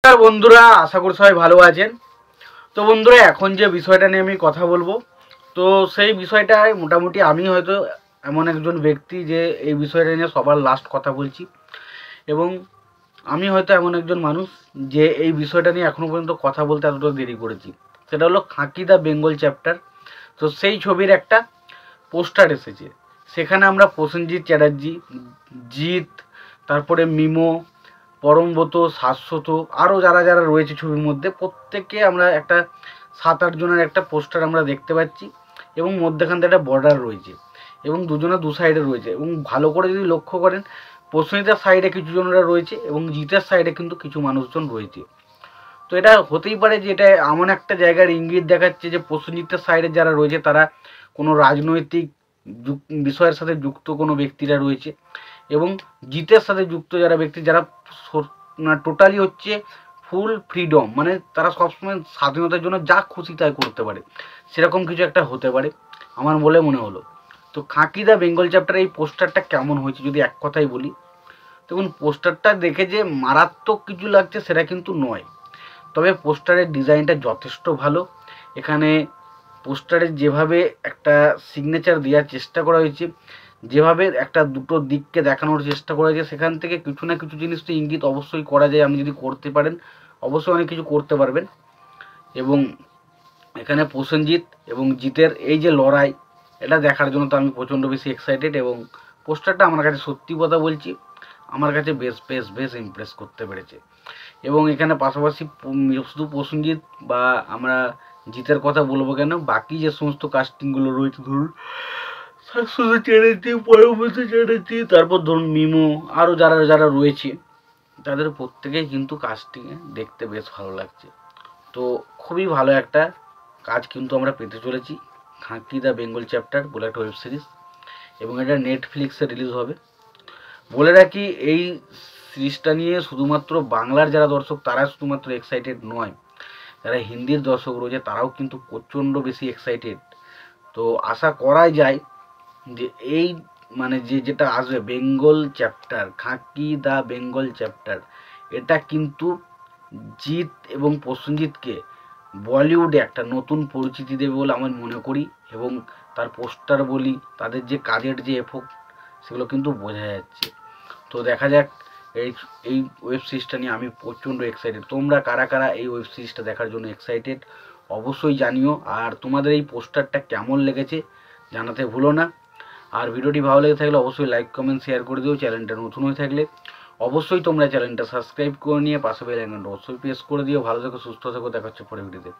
নমস্কার বন্ধুরা, আশা করি সবাই ভালো আছেন। তো বন্ধুরা, এখন যে বিষয়টা নিয়ে আমি কথা বলবো, তো সেই বিষয়টায় মোটামুটি আমি হয়তো এমন একজন ব্যক্তি যে এই বিষয়টা নিয়ে সবার লাস্ট কথা বলছি, এবং আমি হয়তো এমন একজন মানুষ যে এই বিষয়টা নিয়ে এখনও পর্যন্ত কথা বলতে এতটা দেরি করেছি। সেটা হলো খাঁকি দ্য বেঙ্গল চ্যাপ্টার। তো সেই ছবির একটা পোস্টার এসেছে, সেখানে আমরা প্রসেনজিৎ চ্যাটার্জি, জিৎ, তারপরে মিমো, পরমব্রত, শাশ্বত, আরও যারা যারা রয়েছে ছবির মধ্যে, প্রত্যেকে আমরা একটা 7-8 জনের একটা পোস্টার আমরা দেখতে পাচ্ছি, এবং মধ্যেখান থেকে একটা বর্ডার রয়েছে, এবং দুজনে দু সাইডে রয়েছে। এবং ভালো করে যদি লক্ষ্য করেন, প্রসেনজিতের সাইডে কিছু জনেরা রয়েছে এবং জিতের সাইডে কিন্তু কিছু মানুষজন রয়েছে। তো এটা হতেই পারে যে এটা এমন একটা জায়গার ইঙ্গিত দেখাচ্ছে যে প্রসেনজিতের সাইডে যারা রয়েছে তারা কোনো রাজনৈতিক বিষয়ের সাথে যুক্ত কোনো ব্যক্তিরা রয়েছে, এবং জিতের সাথে যুক্ত যারা ব্যক্তি, যারা টোটালি হচ্ছে ফুল ফ্রিডম, মানে তারা সবসময় স্বাধীনতার জন্য যা খুশি তাই করতে পারে, সেরকম কিছু একটা হতে পারে আমার বলে মনে হলো। তো খাঁকি দ্য বেঙ্গল চ্যাপ্টার এই পোস্টারটা কেমন হয়েছে যদি এক কথাই বলি, দেখুন পোস্টারটা দেখে যে মারাত্মক কিছু লাগছে সেটা কিন্তু নয়, তবে পোস্টারের ডিজাইনটা যথেষ্ট ভালো। এখানে পোস্টারে যেভাবে একটা সিগনেচার দেওয়ার চেষ্টা করা হয়েছে, যেভাবে একটা দুটো দিককে দেখানোর চেষ্টা করা হয়েছে, সেখান থেকে কিছু না কিছু জিনিস তো ইঙ্গিত অবশ্যই করা যায়। আপনি যদি করতে পারেন অবশ্যই অনেক কিছু করতে পারবেন। এবং এখানে প্রসেনজিৎ এবং জিতের এই যে লড়াই, এটা দেখার জন্য তো আমি প্রচণ্ড বেশি এক্সাইটেড, এবং পোস্টারটা আমার কাছে সত্যি কথা বলছি আমার কাছে বেশ বেশ বেশ ইমপ্রেস করতে পেরেছে। এবং এখানে পাশাপাশি শুধু প্রসেনজিৎ বা আমরা জিতের কথা বলবো কেন, বাকি যে সমস্ত কাস্টিংগুলো রয়েছে, ধরুন শাশ্বত চ্যাটার্জি, পরমব্রত চ্যাটার্জি, তারপর ধরুন মিমো, আরও যারা যারা রয়েছে, তাদের প্রত্যেকেই কিন্তু কাস্টিংয়ে দেখতে বেশ ভালো লাগছে। তো খুবই ভালো একটা কাজ কিন্তু আমরা পেতে চলেছি, খাঁকি দ্য বেঙ্গল চ্যাপ্টার বলে একটা ওয়েব সিরিজ, এবং এটা নেটফ্লিক্সে রিলিজ হবে। বলে রাখি, এই সিরিজটা নিয়ে শুধুমাত্র বাংলার যারা দর্শক তারা শুধুমাত্র এক্সাইটেড নয়, যারা হিন্দির দর্শক রয়েছে তারাও কিন্তু প্রচণ্ড বেশি এক্সাইটেড। তো আশা করাই যায় যে এই মানে যেটা আসবে Bengal chapter, Khakee the Bengal chapter, এটা কিন্তু জিৎ এবং প্রসেনজিৎকে বলিউডে একটা নতুন পরিচিতি দেবে বলে আমি মনে করি, এবং তার পোস্টার বলি, তাদের যে কাজের যে এফোর্ট, সেগুলো কিন্তু বোঝা যাচ্ছে। তো দেখা যাক, এই এই ওয়েব সিরিজটা নিয়ে আমি প্রচণ্ড এক্সাইটেড। তোমরা কারা কারা এই ওয়েব সিরিজটা দেখার জন্য এক্সাইটেড অবশ্যই জানিও, আর তোমাদের এই পোস্টারটা কেমন লেগেছে জানাতে ভুলো না। আর ভিডিওটি ভালো লেগে থাকলে অবশ্যই লাইক কমেন্ট শেয়ার করে দিও। চ্যানেলটা নতুন হয়ে থাকলে অবশ্যই তোমরা চ্যানেলটা সাবস্ক্রাইব করে নিয়ে পাশে বেল আইকনটা অবশ্যই প্রেস করে দিও। ভালো থেকো, সুস্থ থেকো, দেখা হচ্ছে পরের ভিডিওতে।